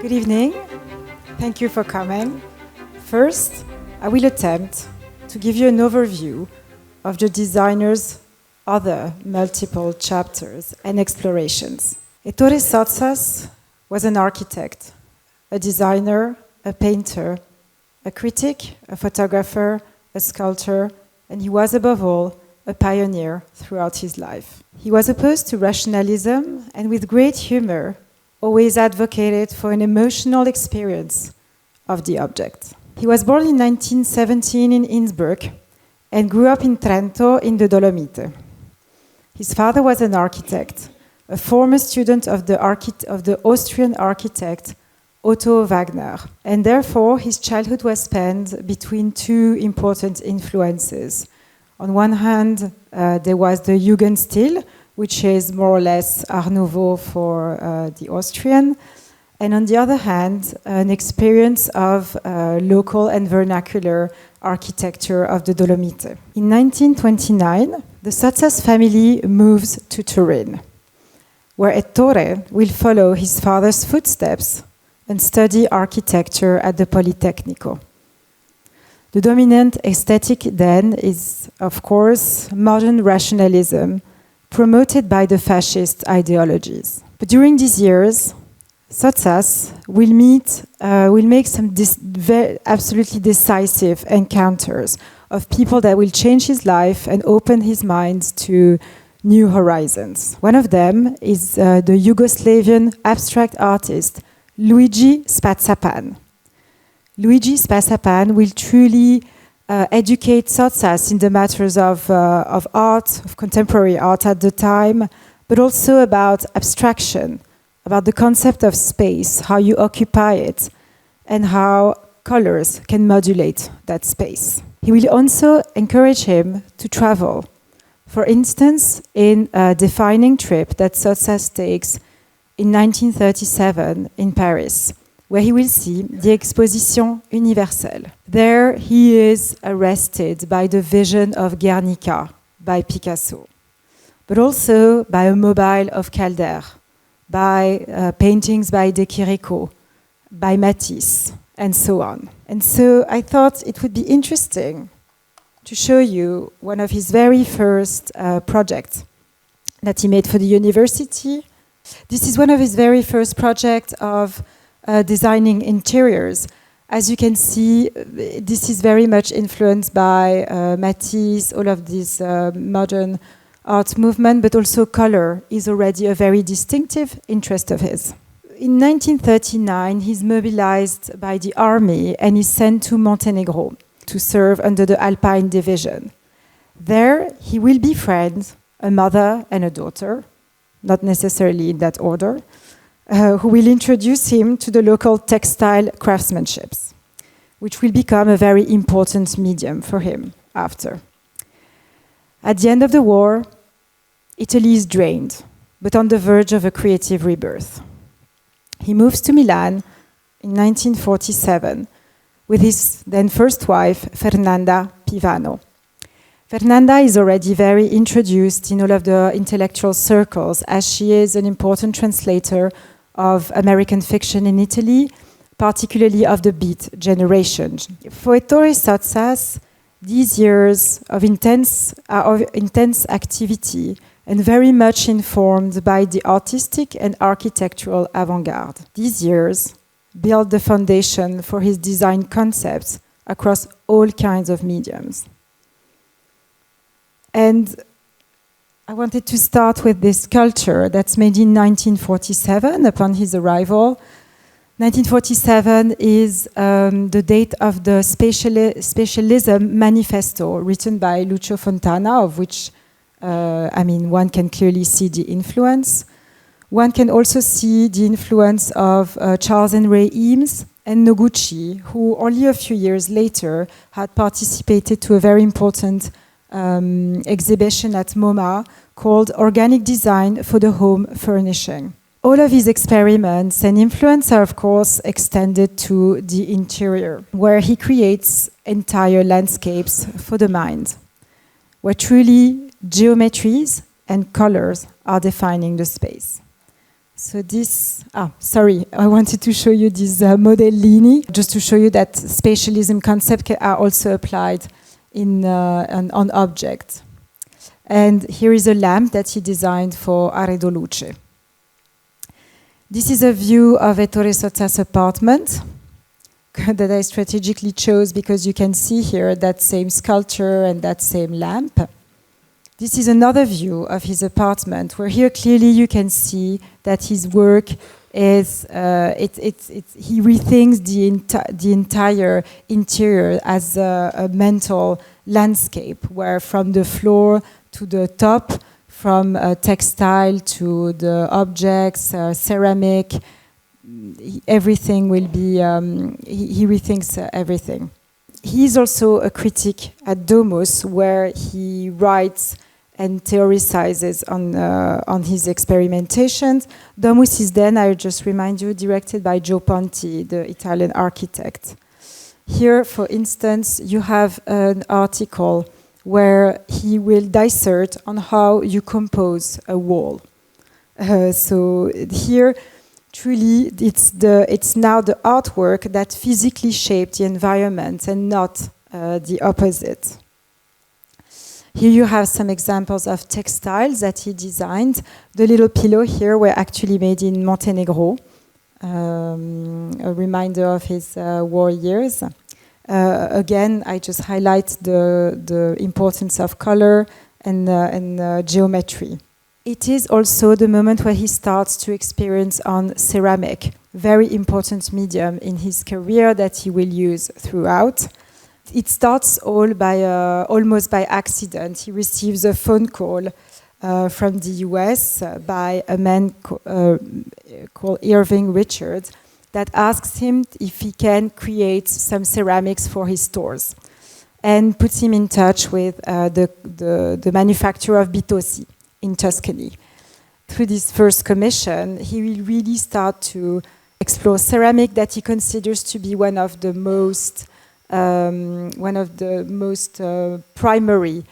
Good evening. Thank you for coming. First, I will attempt to give you an overview of the designer's other multiple chapters and explorations. Ettore Sottsass was an architect, a designer, a painter, a critic, a photographer, a sculptor, and he was above all a pioneer throughout his life. He was opposed to rationalism and with great humor always advocated for an emotional experience of the object. He was born in 1917 in Innsbruck and grew up in Trento in the Dolomite. His father was an architect, a former student of the Austrian architect Otto Wagner, and therefore his childhood was spent between two important influences. On one hand, there was the Jugendstil, which is more or less Art Nouveau for the Austrian, and on the other hand, an experience of local and vernacular architecture of the Dolomite. In 1929, the Sottsass family moves to Turin, where Ettore will follow his father's footsteps and study architecture at the Politecnico. The dominant aesthetic then is, of course, modern rationalism promoted by the fascist ideologies. But during these years, Sottsass will make some absolutely decisive encounters of people that will change his life and open his mind to new horizons. One of them is the Yugoslavian abstract artist Luigi Spazapan. Luigi Spazapan will truly educate Sottsass in the matters of art, of contemporary art at the time, but also about abstraction, about the concept of space, how you occupy it, and how colors can modulate that space. He will also encourage him to travel. For instance, in a defining trip that Sottsass takes in 1937 in Paris, where he will see the Exposition Universelle. There he is arrested by the vision of Guernica by Picasso, but also by a mobile of Calder, by paintings by De Chirico, by Matisse, and so on. And so I thought it would be interesting to show you one of his very first projects that he made for the university. This is one of his very first projects of designing interiors. As you can see, this is very much influenced by Matisse, all of this modern art movement, but also color is already a very distinctive interest of his. In 1939, he's mobilized by the army and is sent to Montenegro to serve under the Alpine Division. There, he will befriend a mother and a daughter, not necessarily in that order, who will introduce him to the local textile craftsmanship, which will become a very important medium for him after. At the end of the war, Italy is drained, but on the verge of a creative rebirth. He moves to Milan in 1947 with his then first wife, Fernanda Pivano. Fernanda is already very introduced in all of the intellectual circles, as she is an important translator of American fiction in Italy, particularly of the Beat generation. For Ettore Sottsass, these years of intense activity and very much informed by the artistic and architectural avant-garde. These years built the foundation for his design concepts across all kinds of mediums. And I wanted to start with this sculpture that's made in 1947 upon his arrival. 1947 is the date of the Spatialism Manifesto written by Lucio Fontana, of which one can clearly see the influence. One can also see the influence of Charles and Ray Eames and Noguchi, who only a few years later had participated to a very important exhibition at MoMA called Organic Design for the Home Furnishing. All of his experiments and influence are, of course, extended to the interior, where he creates entire landscapes for the mind, where truly geometries and colors are defining the space. So this, sorry, I wanted to show you this modellini, just to show you that spatialism concepts are also applied on objects. And here is a lamp that he designed for Arredo Luce. This is a view of Ettore Sottsass' apartment that I strategically chose because you can see here that same sculpture and that same lamp. This is another view of his apartment, where here clearly you can see that his work is, he rethinks the entire interior as a mental landscape, where from the floor to the top, from textile to the objects, ceramic, everything will be, he rethinks everything. He's also a critic at Domus, where he writes and theorizes on his experimentations. Domus is then, I just remind you, directed by Gio Ponti, the Italian architect. Here, for instance, you have an article where he will dissect on how you compose a wall. So here, truly, it's now the artwork that physically shaped the environment and not the opposite. Here you have some examples of textiles that he designed. The little pillow here were actually made in Montenegro, a reminder of his war years. Again, I just highlight the importance of color and geometry. It is also the moment where he starts to experience on ceramic, very important medium in his career that he will use throughout. It starts all by almost by accident. He receives a phone call from the US by a man called Irving Richards that asks him if he can create some ceramics for his stores, and puts him in touch with the manufacturer of Bitosi in Tuscany. Through this first commission, he will really start to explore ceramic that he considers to be one of the most primary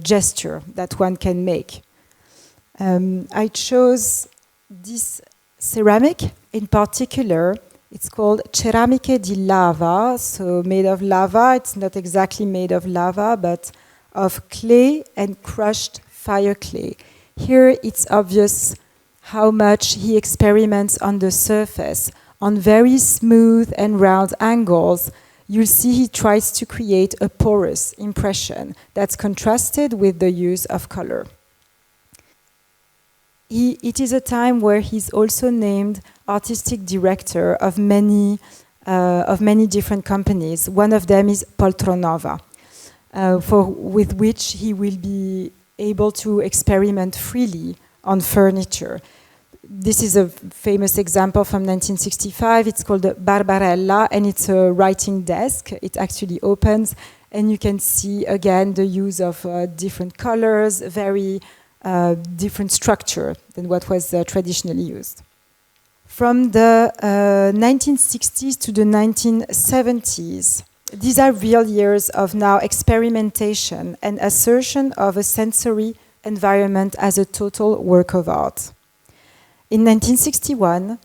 gesture that one can make. I chose this ceramic in particular. It's called ceramiche di lava, so made of lava. It's not exactly made of lava, but of clay and crushed fire clay. Here it's obvious how much he experiments on the surface. On very smooth and round angles, you'll see he tries to create a porous impression that's contrasted with the use of color. It is a time where he's also named artistic director of many different companies. One of them is Poltronova, with which he will be able to experiment freely on furniture. This is a famous example from 1965. It's called the Barbarella, and it's a writing desk. It actually opens, and you can see again the use of different colors, very different structure than what was traditionally used. From the 1960s to the 1970s, these are real years of now experimentation and assertion of a sensory environment as a total work of art. In 1961,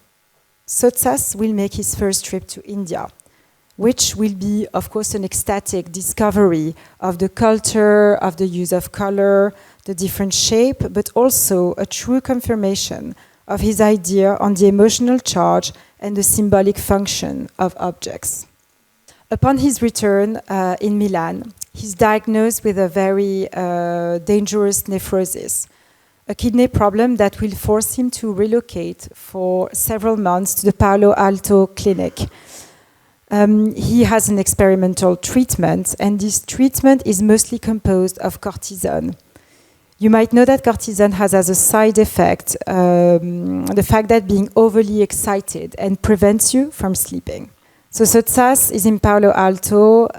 Sottsass will make his first trip to India, which will be, of course, an ecstatic discovery of the culture, of the use of color, the different shape, but also a true confirmation of his idea on the emotional charge and the symbolic function of objects. Upon his return in Milan, he's diagnosed with a very dangerous nephrosis, a kidney problem that will force him to relocate for several months to the Palo Alto clinic. He has an experimental treatment, and this treatment is mostly composed of cortisone. You might know that cortisone has as a side effect the fact that being overly excited and prevents you from sleeping. So Sottsass is in Palo Alto,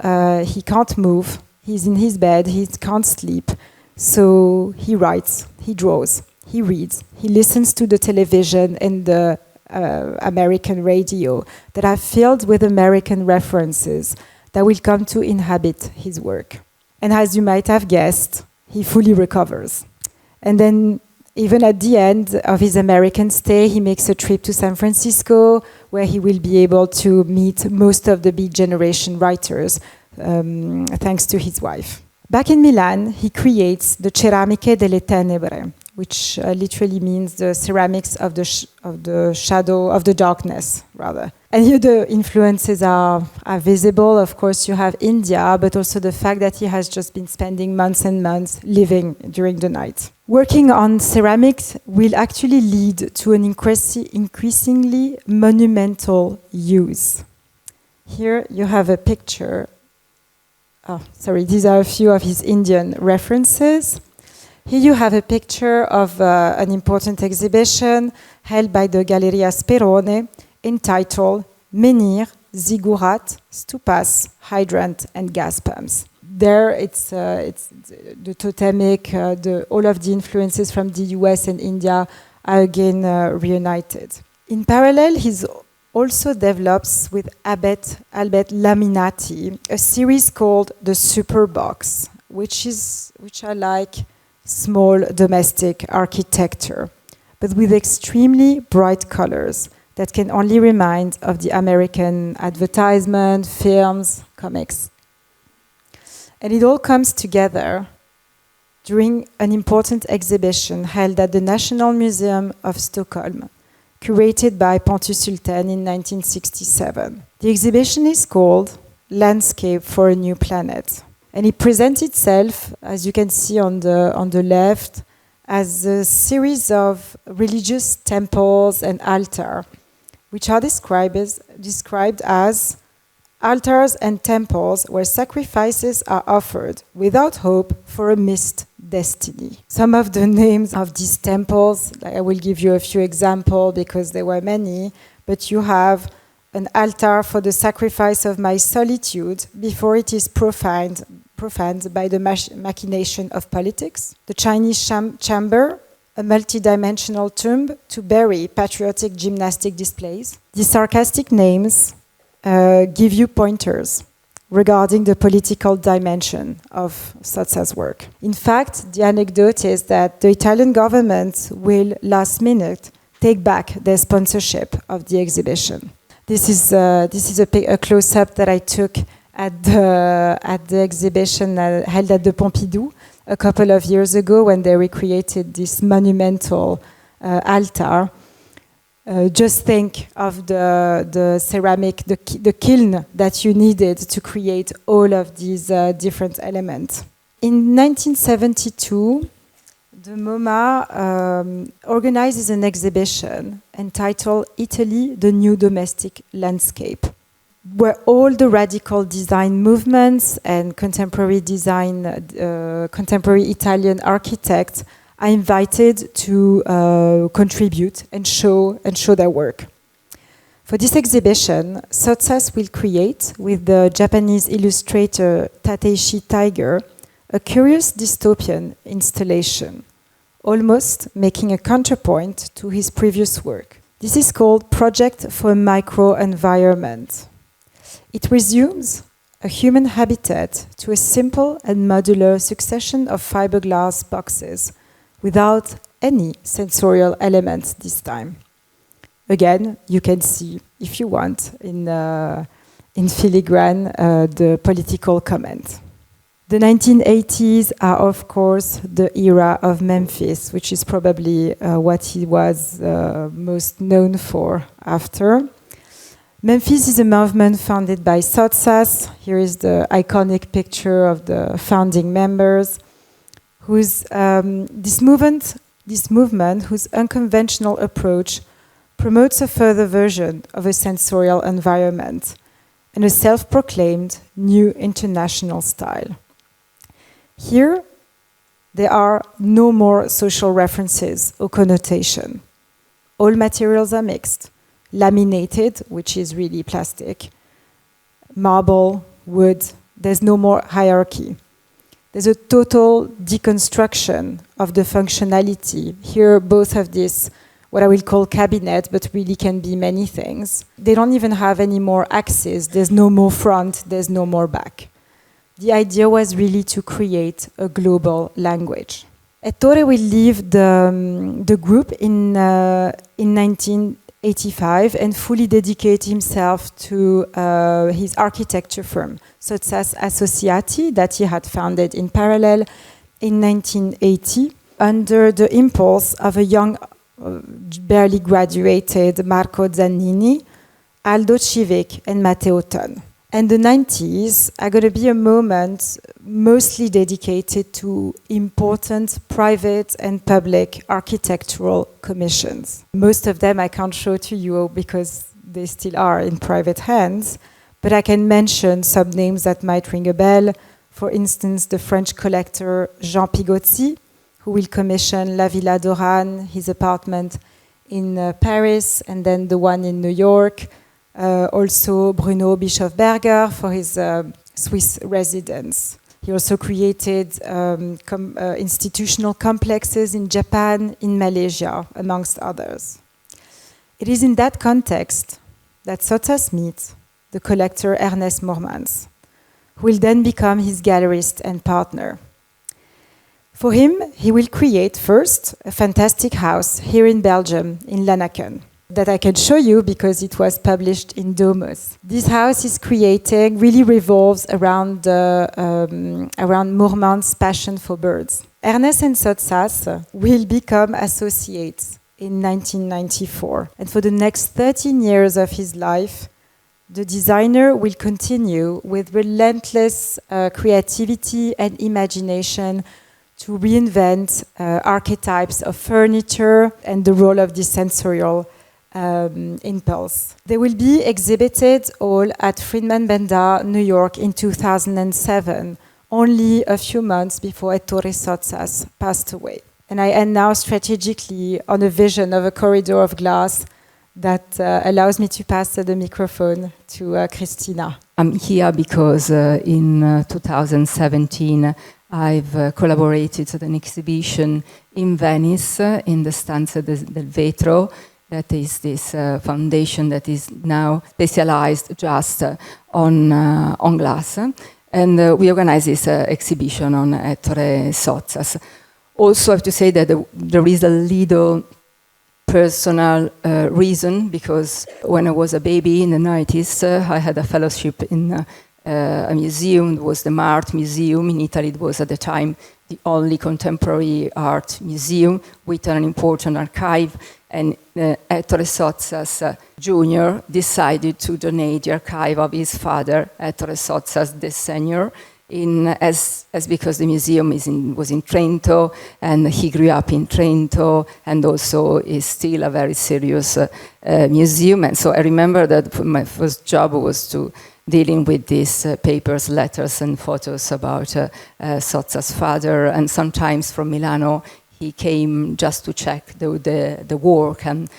he can't move, he's in his bed, he can't sleep. So he writes, he draws, he reads, he listens to the television and the American radio that are filled with American references that will come to inhabit his work. And as you might have guessed, he fully recovers. And then even at the end of his American stay, he makes a trip to San Francisco, where he will be able to meet most of the Beat Generation writers, thanks to his wife. Back in Milan, he creates the Ceramiche delle Tenebre, which literally means the ceramics of the shadow, of the darkness, rather. And here the influences are visible. Of course, you have India, but also the fact that he has just been spending months and months living during the night. Working on ceramics will actually lead to an increasingly monumental use. Here you have a picture. Oh, sorry, these are a few of his Indian references. Here you have a picture of an important exhibition held by the Galleria Sperone entitled Menhir, Ziggurat, Stupas, Hydrant and Gas Pumps. There it's the totemic, all of the influences from the US and India are again reunited. In parallel, he's also develops with Albert Laminati a series called the Super Box, which are like small domestic architecture, but with extremely bright colors that can only remind of the American advertisement, films, comics. And it all comes together during an important exhibition held at the National Museum of Stockholm, curated by Pontus Sultan in 1967. The exhibition is called Landscape for a New Planet. And it presents itself, as you can see on the left, as a series of religious temples and altars, which are described as altars and temples where sacrifices are offered without hope for a missed destiny. Some of the names of these temples, I will give you a few examples because there were many, but you have an altar for the sacrifice of my solitude before it is profaned by the machination of politics. The Chinese chamber, a multidimensional tomb to bury patriotic gymnastic displays. These sarcastic names give you pointers regarding the political dimension of Sottsass' work. In fact, the anecdote is that the Italian government will last minute take back their sponsorship of the exhibition. This is a close-up that I took at the exhibition held at the Pompidou a couple of years ago when they recreated this monumental altar. Just think of the ceramic, the kiln that you needed to create all of these different elements. In 1972, the MoMA organizes an exhibition entitled Italy, the New Domestic Landscape, where all the radical design movements and contemporary Italian architects are invited to contribute and show their work. For this exhibition, Sottsass will create, with the Japanese illustrator Tateishi Tiger, a curious dystopian installation, almost making a counterpoint to his previous work. This is called Project for a Microenvironment. It resumes a human habitat to a simple and modular succession of fiberglass boxes without any sensorial elements this time. Again, you can see, if you want, in filigrane, the political comment. The 1980s are, of course, the era of Memphis, which is probably what he was most known for after. Memphis is a movement founded by Sottsass. Here is the iconic picture of the founding members. This movement, whose unconventional approach promotes a further version of a sensorial environment and a self-proclaimed new international style. Here, there are no more social references or connotation. All materials are mixed, laminated, which is really plastic, marble, wood. There's no more hierarchy. There's a total deconstruction of the functionality. Here, both of this, what I will call cabinet, but really can be many things. They don't even have any more axes. There's no more front, there's no more back. The idea was really to create a global language. Ettore will leave the group in 1985 and fully dedicate himself to his architecture firm, Sottsass Associati, that he had founded in parallel in 1980 under the impulse of a young, barely graduated Marco Zannini, Aldo Civic, and Matteo Ton. And the 90s are going to be a moment mostly dedicated to important private and public architectural commissions. Most of them I can't show to you because they still are in private hands, but I can mention some names that might ring a bell. For instance, the French collector Jean Pigozzi, who will commission La Villa Doran, his apartment in Paris, and then the one in New York. Also Bruno Bischofberger for his Swiss residence. He also created institutional complexes in Japan, in Malaysia, amongst others. It is in that context that Sottsass meets the collector Ernest Moormans, who will then become his gallerist and partner. For him, he will create first a fantastic house here in Belgium, in Lanaken, that I can show you because it was published in Domus. This house is creating really revolves around Moorman's passion for birds. Ernest and Sottsass will become associates in 1994. And for the next 13 years of his life, the designer will continue with relentless creativity and imagination to reinvent archetypes of furniture and the role of the sensorial impulse. They will be exhibited all at Friedman Benda, New York in 2007, only a few months before Ettore Sottsass passed away. And I end now strategically on a vision of a corridor of glass that allows me to pass the microphone to Cristina. I'm here because in 2017 I've collaborated at an exhibition in Venice in the Stanze del Vetro. That is this foundation that is now specialized just on glass. And we organize this exhibition on Ettore Sottsass. Also, I have to say that there is a little personal reason, because when I was a baby in the 90s, I had a fellowship in a museum. It was the Art Museum in Italy. It was at the time the only contemporary art museum with an important archive. And Ettore Sottsass Jr. decided to donate the archive of his father, Ettore Sottsass the Senior, as because the museum was in Trento, and he grew up in Trento, and also is still a very serious museum. And so I remember that my first job was to dealing with these papers, letters, and photos about Sottsass' father, and sometimes from Milano he came just to check the work, and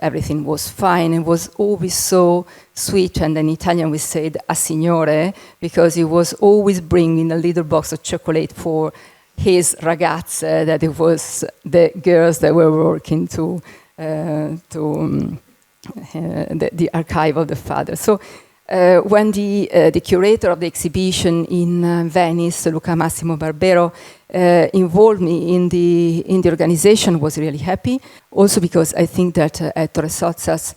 everything was fine. It was always so sweet, and in Italian we said "a signore," because he was always bringing a little box of chocolate for his ragazze, that it was the girls that were working to the archive of the father. So when the curator of the exhibition in Venice, Luca Massimo Barbero, involved me in the organization, was really happy. Also because I think that Ettore Sottsass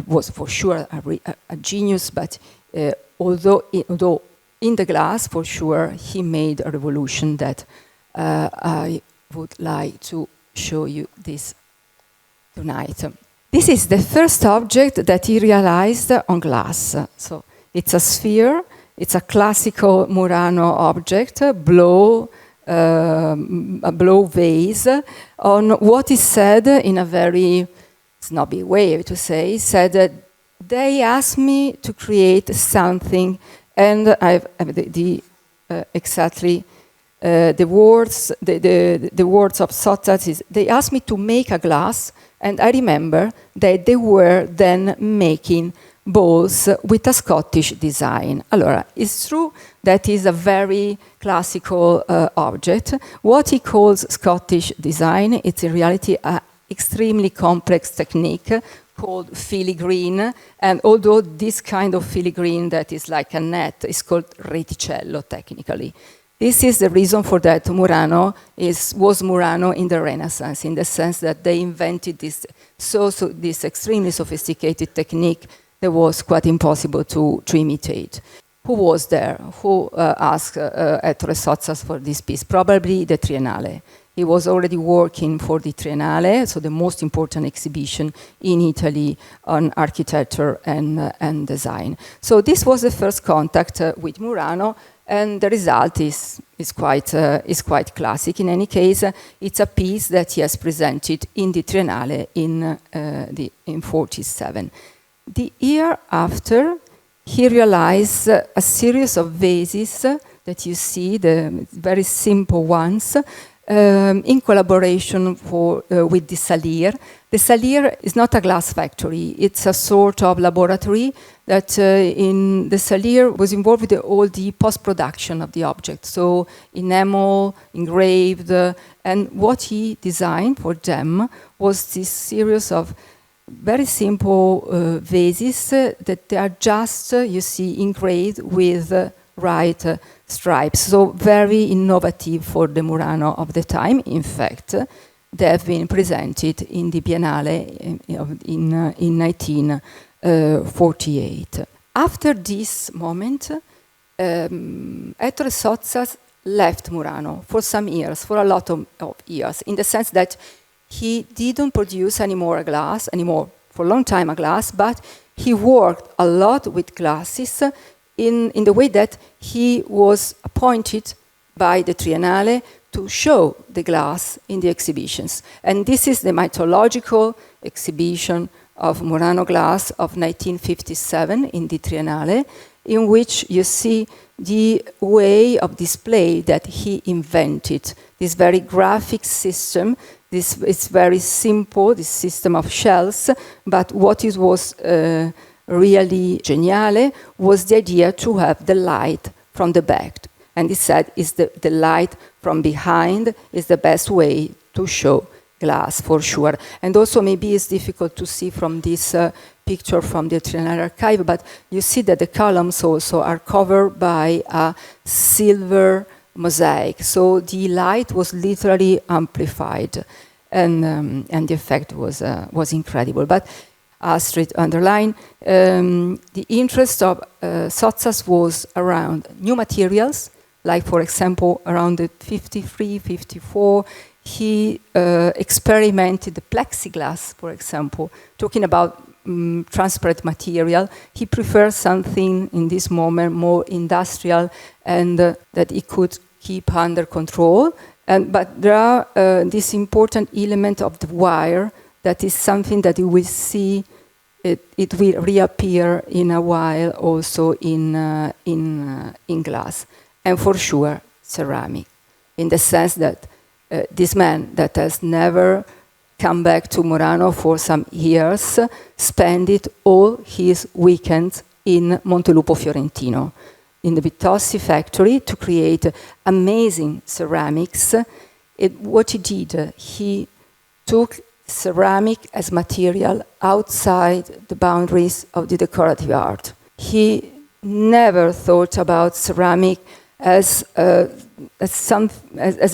was for sure a genius, but although in the glass, for sure, he made a revolution that I would like to show you this tonight. This is the first object that he realized on glass. So it's a sphere. It's a classical Murano object, a blow vase, on what is said in a very snobby way to say. Said that they asked me to create something, and I've exactly the words. The words of Sottsass is, they asked me to make a glass. And I remember that they were then making balls with a Scottish design. Allora, it's true that is a very classical object. What he calls Scottish design, it's in reality an extremely complex technique called filigree, and although this kind of filigree that is like a net is called reticello technically. This is the reason for that Murano was Murano in the Renaissance, in the sense that they invented this this extremely sophisticated technique that was quite impossible to imitate. Who was there? Who asked Ettore Sottsass for this piece? Probably the Triennale. He was already working for the Triennale, so the most important exhibition in Italy on architecture and design. So this was the first contact with Murano, and the result is quite classic. In any case, it's a piece that he has presented in the Triennale in 1947. The year after, he realized a series of vases that you see, the very simple ones, in collaboration with the Salier. The Salier is not a glass factory, it's a sort of laboratory that in the Salier was involved with all the post-production of the object. So enamel, engraved, and what he designed for them was this series of very simple vases that they are just, you see, engraved with right stripes. So very innovative for the Murano of the time. In fact, they have been presented in the Biennale in 1948. After this moment, Ettore Sottsass left Murano for some years, for a lot of years, in the sense that he didn't produce for a long time a glass, but he worked a lot with glasses in the way that he was appointed by the Triennale to show the glass in the exhibitions. And this is the mythological exhibition of Murano glass of 1957 in the Triennale, in which you see the way of display that he invented, this very graphic system. This is very simple, this system of shells, but what it was really geniale was the idea to have the light from the back. And he said the light from behind is the best way to show glass, for sure. And also maybe it's difficult to see from this picture from the Triennale archive, but you see that the columns also are covered by a silver mosaic. So the light was literally amplified, and the effect was incredible. But Astrid underlined, the interest of Sottsass was around new materials, like for example around the 53, 54, he experimented the plexiglass, for example, talking about transparent material. He preferred something in this moment more industrial and that he could keep under control. But there are this important element of the wire that is something that you will see. It will reappear in a while also in glass, and for sure ceramic, in the sense that this man that has never come back to Murano for some years spent all his weekends in Montelupo Fiorentino, in the Vitossi factory, to create amazing ceramics. What he did, he took ceramic as material outside the boundaries of the decorative art. He never thought about ceramic as a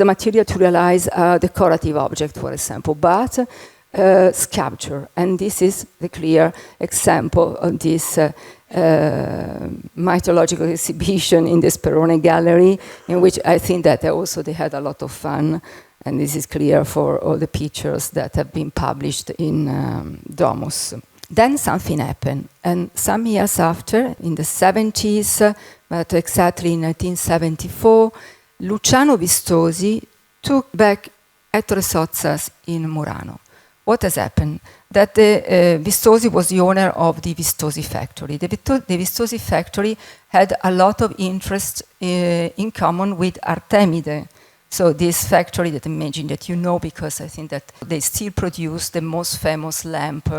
material to realize a decorative object, for example, but sculpture. And this is the clear example of this mythological exhibition in the Sperone Gallery, in which I think that also they had a lot of fun. And this is clear for all the pictures that have been published in Domus. Then something happened, and some years after, in the 70s, but exactly in 1974, Luciano Vistosi took back Ettore Sottsass in Murano. What has happened? That Vistosi was the owner of the Vistosi factory. The Vistosi factory had a lot of interest in common with Artemide. So this factory that I imagine that you know, because I think that they still produce the most famous lamp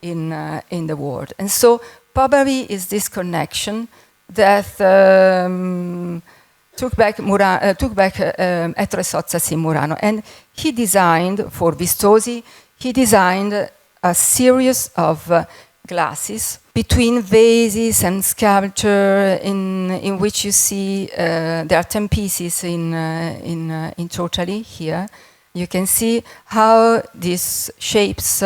in the world. And so probably is this connection that took back Ettore Sottsass in Murano. And he designed, for Vistosi, he designed a series of glasses between vases and sculpture, in which you see there are 10 pieces in totally here. You can see how these shapes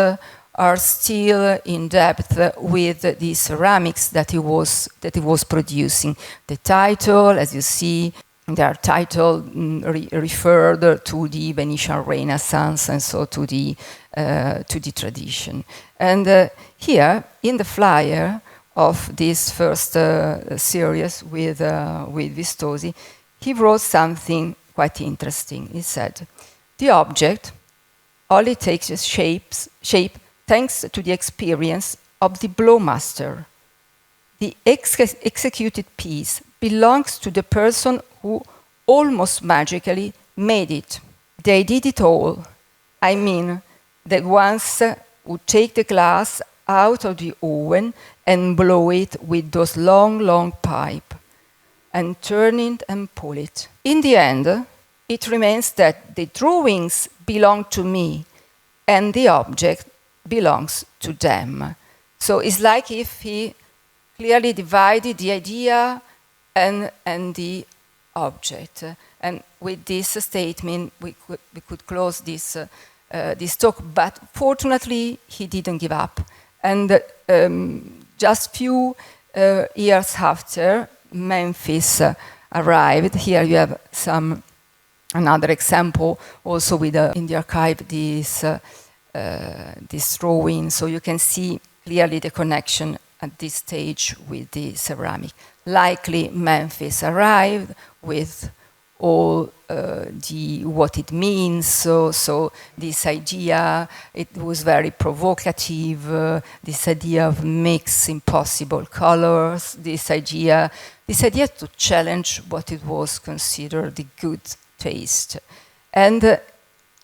are still in depth with the ceramics that he was producing. The title, as you see, they are titled referred to the Venetian Renaissance, and so to the tradition. And here in the flyer of this first series with Vistosi, he wrote something quite interesting. He said, "The object only takes its shape thanks to the experience of the blowmaster. The executed piece belongs to the person who almost magically made it. They did it all. I mean, the ones would take the glass out of the oven and blow it with those long pipes, and turn it and pull it. In the end, it remains that the drawings belong to me, and the object belongs to them." So it's like if he clearly divided the idea and the object. And with this statement, we could close this talk. But fortunately, he didn't give up. And just few years after, Memphis arrived. Here you have another example, also with in the archive, this drawing. So you can see clearly the connection at this stage with the ceramic. Likely Memphis arrived with all what it means. So this idea, it was very provocative. This idea of mixing possible colors. This idea to challenge what it was considered the good taste. And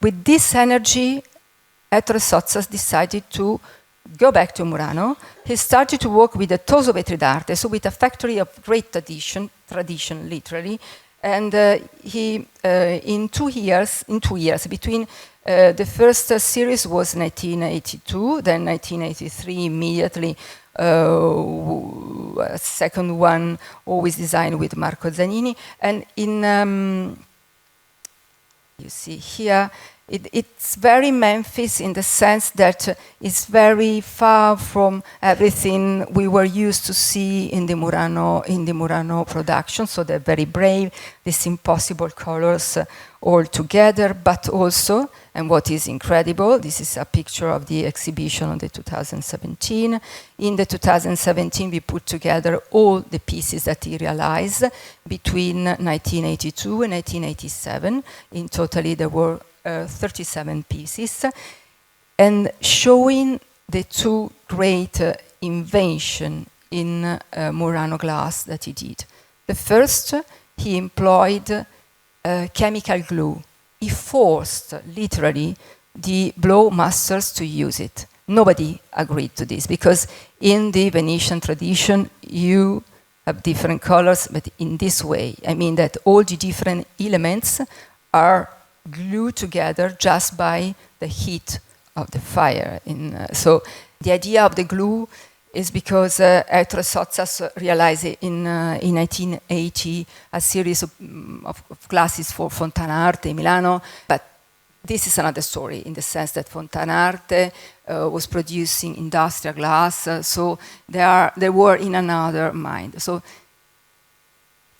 with this energy, Ettore Sottsass decided to go back to Murano. He started to work with the Toso Vetri d'Arte, so with a factory of great tradition literally. And he, in 2 years, between the first series was 1982, then 1983 immediately, a second one always designed with Marco Zanini. And in, you see here, it's very Memphis in the sense that it's very far from everything we were used to see in the Murano production. So they're very brave, these impossible colors all together, but also, and what is incredible, this is a picture of the exhibition on the 2017. In the 2017, we put together all the pieces that he realized between 1982 and 1987. In totally, there were 37 pieces, and showing the two great inventions in Murano glass that he did. The first, he employed chemical glue. He forced, literally, the blow masters to use it. Nobody agreed to this, because in the Venetian tradition, you have different colors, but in this way, I mean that all the different elements are glued together just by the heat of the fire. So the idea of the glue is because Ettore Sottsass realized in 1980 a series of classes for Fontanarte, Milano, but this is another story in the sense that Fontanarte was producing industrial glass, so they were in another mind. So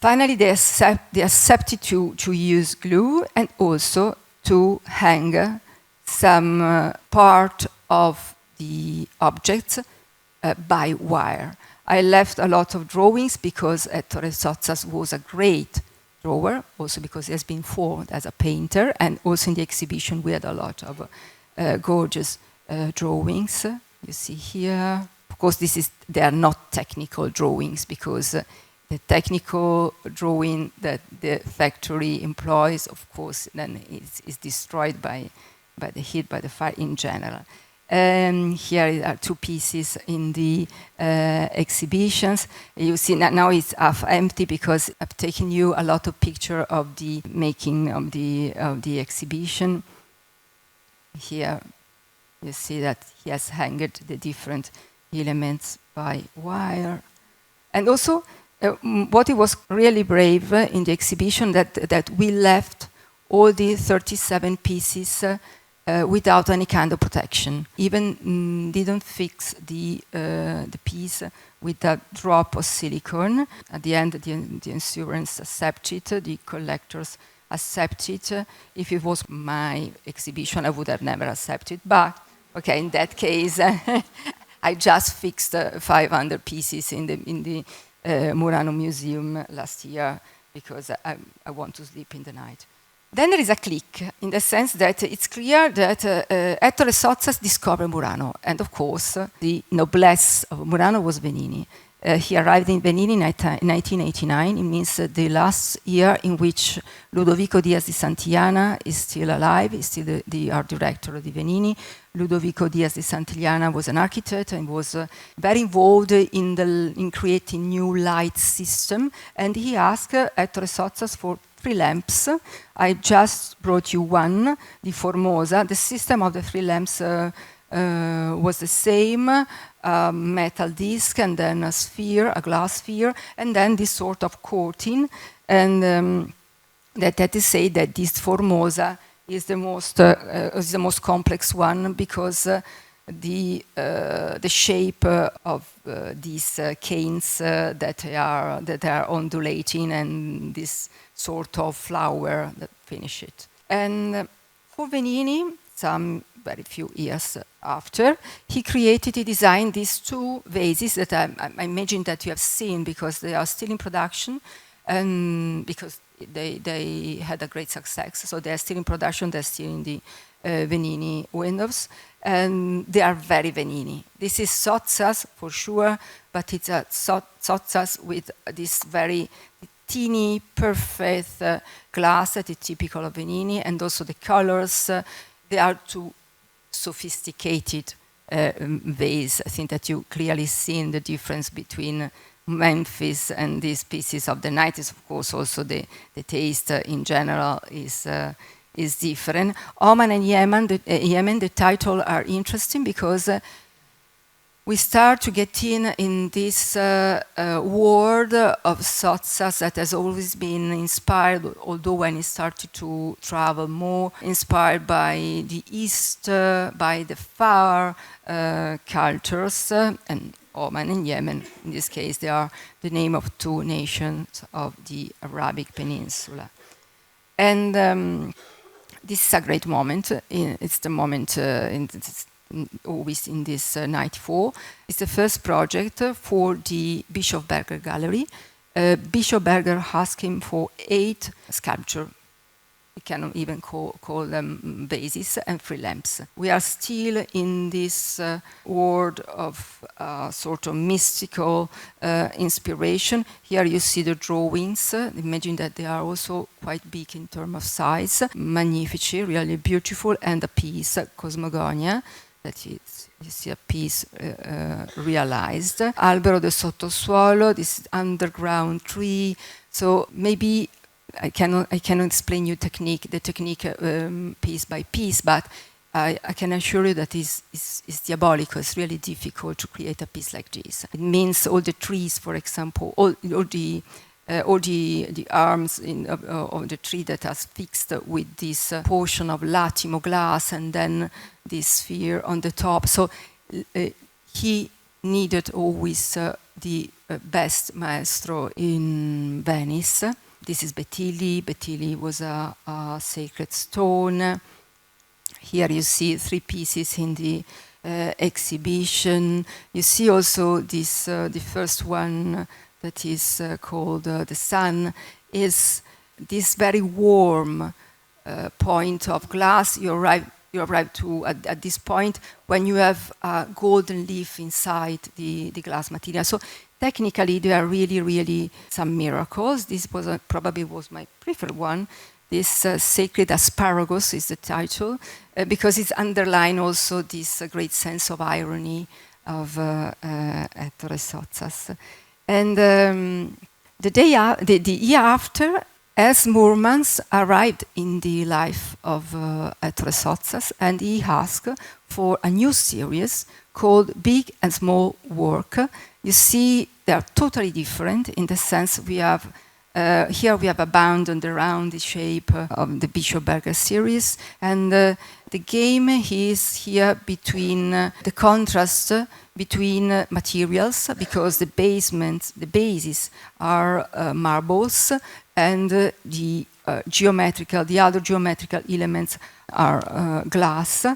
finally, they accepted to use glue and also to hang some part of the objects by wire. I left a lot of drawings because Ettore Sottsass was a great drawer, also because he has been formed as a painter, and also in the exhibition we had a lot of gorgeous drawings. You see here. Of course, they are not technical drawings, because the technical drawing that the factory employs, of course, then is destroyed by the heat, by the fire in general. Here are two pieces in the exhibitions. You see now it's half empty because I've taken you a lot of pictures of the making of the exhibition. Here You see that he has hanged the different elements by wire. And also, what it was really brave in the exhibition that we left all the 37 pieces without any kind of protection. Even didn't fix the piece with a drop of silicone. At the end, the insurance accepted, the collectors accepted. If it was my exhibition, I would have never accepted. But okay, in that case, I just fixed 500 pieces in the Murano Museum last year because I want to sleep in the night. Then there is a click, in the sense that it's clear that Ettore Sottsass discovered Murano. And of course, the noblesse of Murano was Venini. He arrived in Venini in 1989. It means the last year in which Ludovico Diaz di Santillana is still alive, is still the art director of the Venini. Ludovico Diaz di Santillana was an architect and was very involved in creating new light system. And he asked Ettore Sottsass for 3 lamps. I just brought you one, the Formosa. The system of the 3 lamps was the same, metal disc and then a sphere, a glass sphere, and then this sort of coating. And that is say that this Formosa is the most complex one because the shape of these canes that are undulating and this sort of flower that finish it. And for Venini, some very few years after, he designed these 2 vases that I imagine that you have seen because they are still in production and because they had a great success. So they are still in production, they're still in the Venini windows, and they are very Venini. This is Sottsass for sure, but it's a Sottsass with this very teeny, perfect glass that is typical of Venini, and also the colors. They are too sophisticated vase. I think that you clearly see the difference between Memphis and these pieces of the 90s. Of course, also the taste in general is different. Oman and Yemen, the title are interesting because we start to get in this world of Sottsass that has always been inspired, although when he started to travel more, inspired by the East, by the far cultures, and Oman and Yemen, in this case, they are the name of 2 nations of the Arabic Peninsula. And this is a great moment. It's the moment always in this 94. It's the first project for the Bischofberger Gallery. Bischofberger asked him for 8 sculptures. We cannot even call them vases, and 3 lamps. We are still in this world of sort of mystical inspiration. Here you see the drawings. Imagine that they are also quite big in terms of size. Magnifici, really beautiful, and a piece, Cosmogonia, that is, you see a piece realized. Albero del sottosuolo, this underground tree. So maybe I cannot explain you the technique piece by piece, but I can assure you that it's diabolical. It's really difficult to create a piece like this. It means all the trees, for example, all the arms of the tree that are fixed with this portion of latimo glass and then this sphere on the top. So he needed always the best maestro in Venice. This is Betilli. Betilli was a sacred stone. Here you see 3 pieces in the exhibition. You see also this, the first one that is called The Sun, is this very warm point of glass. You arrive to at this point when you have a golden leaf inside the glass material. So technically, there are really some miracles. This was probably was my preferred one. This Sacred Asparagus is the title, because it's underlined also this great sense of irony of Ettore Sottsass. And the year after, as Moormans arrived in the life of Ettore Sottsass, and he asked for a new series called Big and Small Work. You see, they are totally different in the sense we have here we have abandoned the round shape of the Bischofberger series, and the game is here between the contrast between materials, because the bases are marbles, and the other geometrical elements are glass.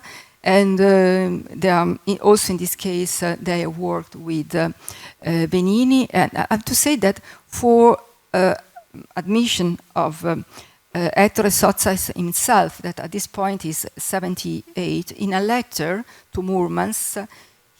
And they are also in this case they worked with Benini, and I have to say that for admission of Ettore Sottsass himself, that at this point is 78, in a letter to Moormans,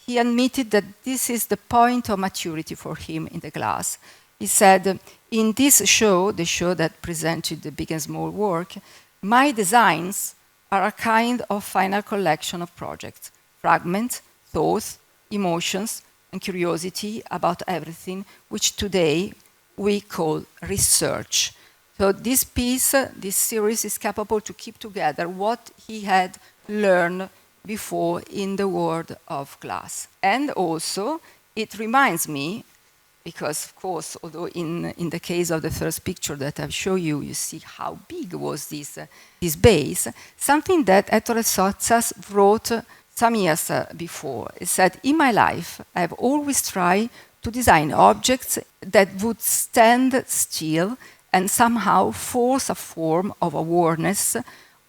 he admitted that this is the point of maturity for him in the glass. He said, in this show, the show that presented the big and small work, my designs are a kind of final collection of projects, fragments, thoughts, emotions, and curiosity about everything, which today we call research. So this piece, this series is capable to keep together what he had learned before in the world of glass. And also, it reminds me, because of course, although in the case of the first picture that I've shown you, you see how big was this base, something that Ettore Sottsass wrote some years before. He said, in my life, I've always tried to design objects that would stand still and somehow force a form of awareness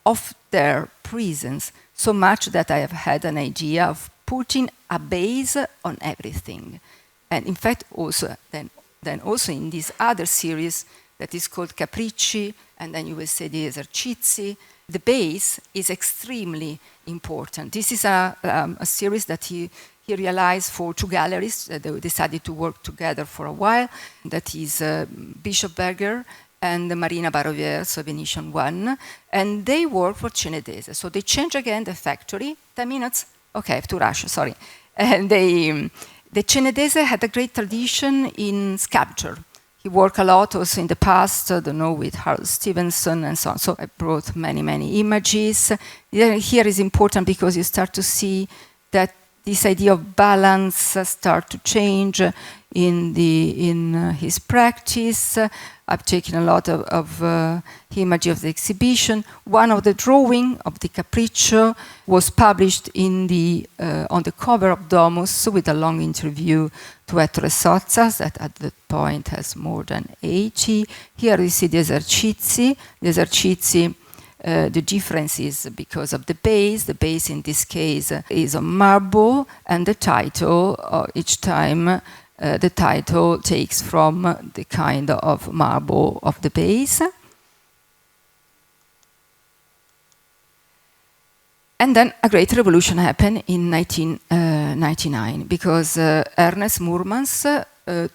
of their presence, so much that I have had an idea of putting a base on everything. And in fact, also then also in this other series that is called Capricci, and then you will say the esercizi, the base is extremely important. This is a series that he realized for two galleries that they decided to work together for a while. That is Bischofberger and Marina Barovière, so Venetian one. And they work for Cenedese. So they change again the factory. 10 minutes? Okay, I have to rush, sorry. And the Cenedese had a great tradition in sculpture. He worked a lot also in the past, I don't know, with Harold Stevenson and so on. So I brought many, many images. Here is important because you start to see that this idea of balance start to change in his practice. I've taken a lot of images of the exhibition. One of the drawing of the Capriccio was published in on the cover of Domus with a long interview to Ettore Sottsass, that at that point has more than 80. Here you see the esercizi. The esercizi, the difference is because of the base. The base in this case is on marble, and the title each time the title takes from the kind of marble of the base. And then a great revolution happened in 1999 because Ernest Moormans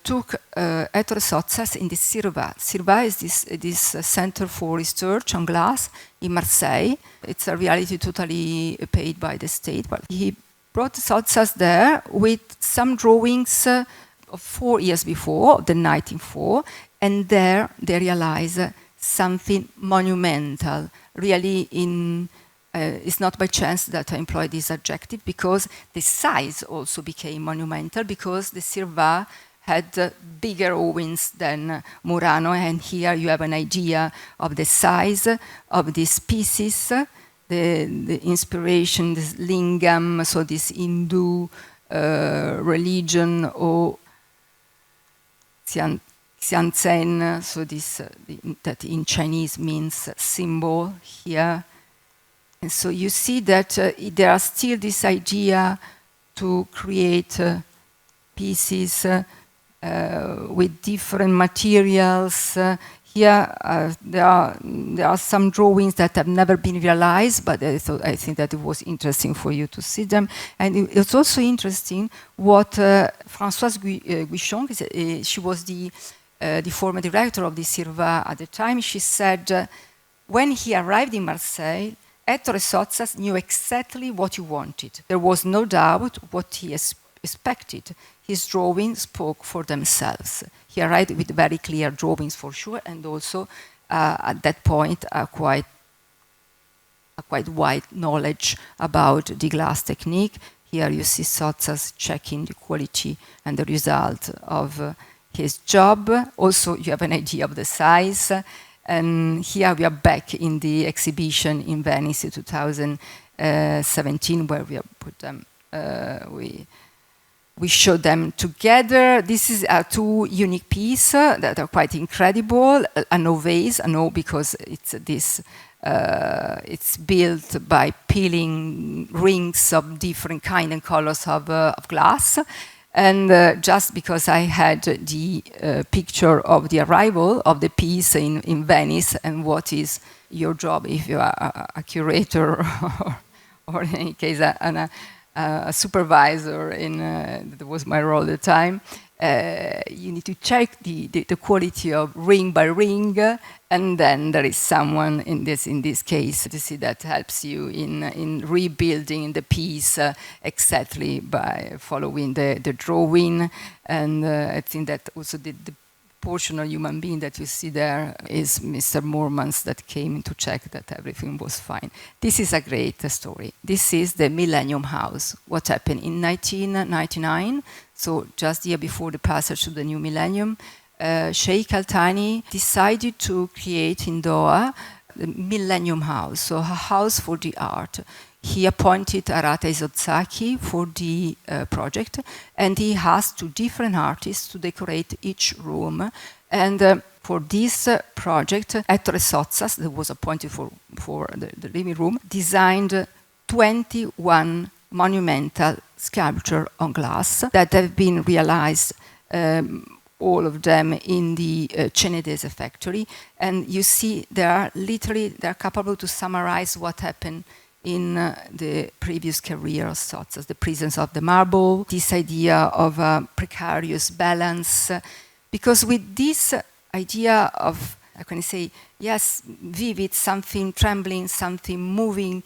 took Ettore Sottsass in the Sirva. Sirva is this center for research on glass in Marseille. It's a reality totally paid by the state. But he brought Sottsass there with some drawings of 4 years before, the 1904, and there they realized something monumental. Really, it's not by chance that I employ this adjective, because the size also became monumental, because the Sirva had bigger ovens than Murano, and here you have an idea of the size of these pieces, the inspiration, this lingam, so this Hindu religion, or Xianzhen, so this that in Chinese means symbol here. And so you see that there are still this idea to create pieces with different materials. Here there are some drawings that have never been realized, but I think that it was interesting for you to see them. And it's also interesting what Françoise Guichon, she was the former director of the Sirva at the time. She said, when he arrived in Marseille, Ettore Sottsass knew exactly what he wanted. There was no doubt what he expected. His drawings spoke for themselves. He arrived with very clear drawings for sure, and also at that point a quite wide knowledge about the glass technique. Here you see Sottsass checking the quality and the result of his job. Also, you have an idea of the size. And here we are back in the exhibition in Venice in 2017, where we have put them, we show them together. This is two unique pieces that are quite incredible. A no vase, a no because it's this. It's built by peeling rings of different kind and colors of glass. And just because I had the picture of the arrival of the piece in Venice, and what is your job if you are a curator or in any case a supervisor, that was my role at the time, you need to check the quality of ring by ring, and then there is someone in this case to see that helps you in rebuilding the piece exactly by following the drawing. And I think that also the portion of human being that you see there is Mr. Moormans, that came to check that everything was fine. This is a great story. This is the Millennium House. What happened in 1999? So just the year before the passage to the new millennium, Sheikh Al-Thani decided to create in Doha the Millennium House, so a house for the art. He appointed Ettore Sottsass for the project, and he asked two different artists to decorate each room. And for this project, Ettore Sottsass, that was appointed for the living room, designed 21 monumental sculpture on glass that have been realized, all of them in the Cenedese factory. And you see they're capable to summarize what happened in the previous career of Sottsass, the presence of the marble, this idea of a precarious balance. Because with this idea of, how can I say, yes, vivid, something trembling, something moving,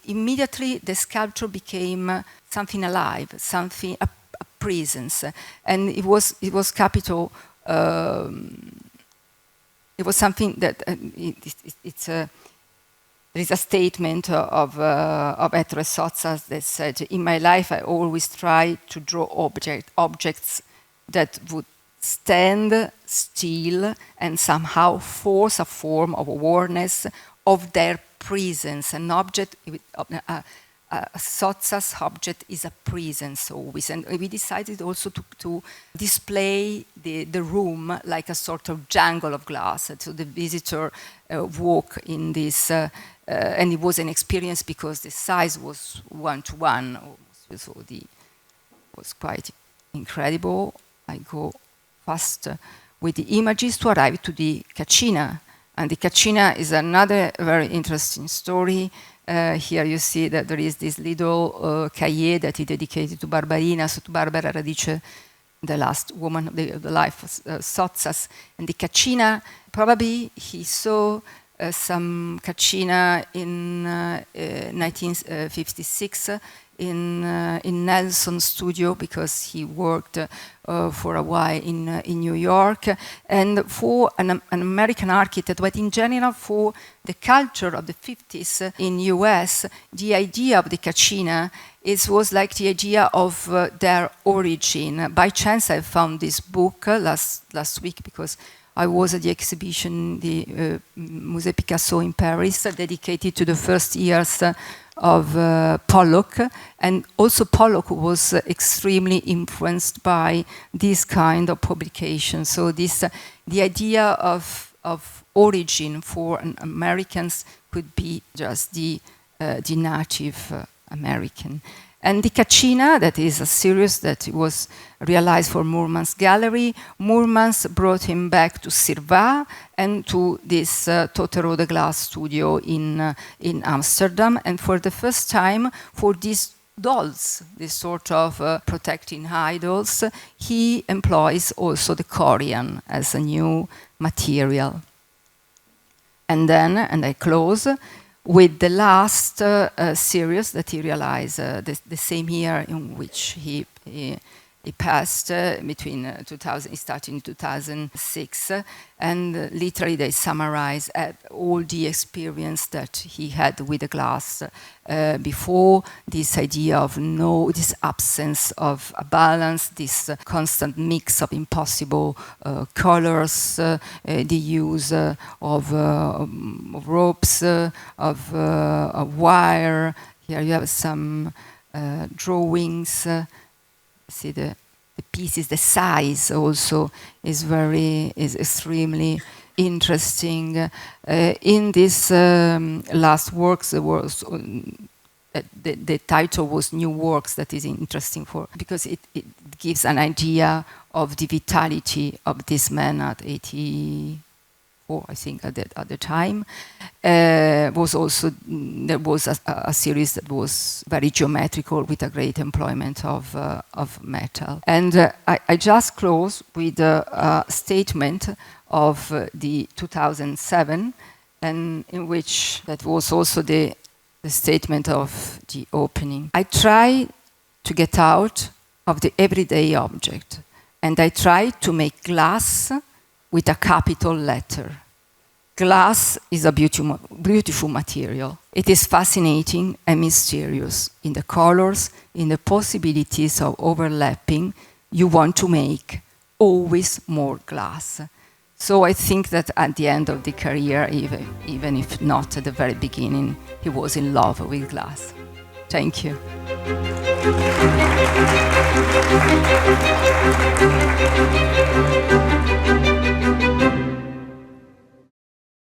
immediately the sculpture became something alive, something, a presence. And it was capital. It was something that there is a statement of Ettore Sottsass that said, "In my life, I always try to draw objects that would stand still and somehow force a form of awareness of their presence." An object, a Sottsass object is a presence always. And we decided also to display the room like a sort of jungle of glass. So the visitor walk in this, and it was an experience because the size was 1:1. So it was quite incredible. I go fast with the images to arrive to the Cascina. And the Cascina is another very interesting story. Here you see that there is this little cahier that he dedicated to Barbarina, so to Barbara Radice, the last woman of the life of Sottsass. And the Cascina, probably he saw some Cascina in 1956 in Nelson's studio, because he worked for a while in New York, and for an American architect, but in general for the culture of the 50s in US, the idea of the Cascina was like the idea of their origin. By chance I found this book last week, because I was at the exhibition, the Musée Picasso in Paris, dedicated to the first years of Pollock, and also Pollock was extremely influenced by this kind of publication. So this, the idea of origin for Americans could be just the native American. And the Cascina, that is a series that was realized for Moormans Gallery. Moormans brought him back to Sirva and to this Totoro de Glass studio in Amsterdam. And for the first time, for these dolls, this sort of protecting idols, he employs also the corian as a new material. And then, and I close, with the last series that he realized the same year in which he he passed between 2000, he started in 2006, and literally they summarize all the experience that he had with the glass before, this idea of this absence of a balance, this constant mix of impossible colors, the use of ropes, of wire. Here you have some drawings. See the pieces, the size also is extremely interesting. In this last works, there was the title was New Works. That is interesting because it gives an idea of the vitality of this man at 84, I think, at the time. Was also there was a series that was very geometrical with a great employment of metal. And I just close with a statement of the 2007, and in which that was also the statement of the opening. I try to get out of the everyday object, and I try to make glass with a capital letter. Glass is a beautiful material. It is fascinating and mysterious in the colors, in the possibilities of overlapping. You want to make always more glass. So I think that at the end of the career, even if not at the very beginning, he was in love with glass. Thank you.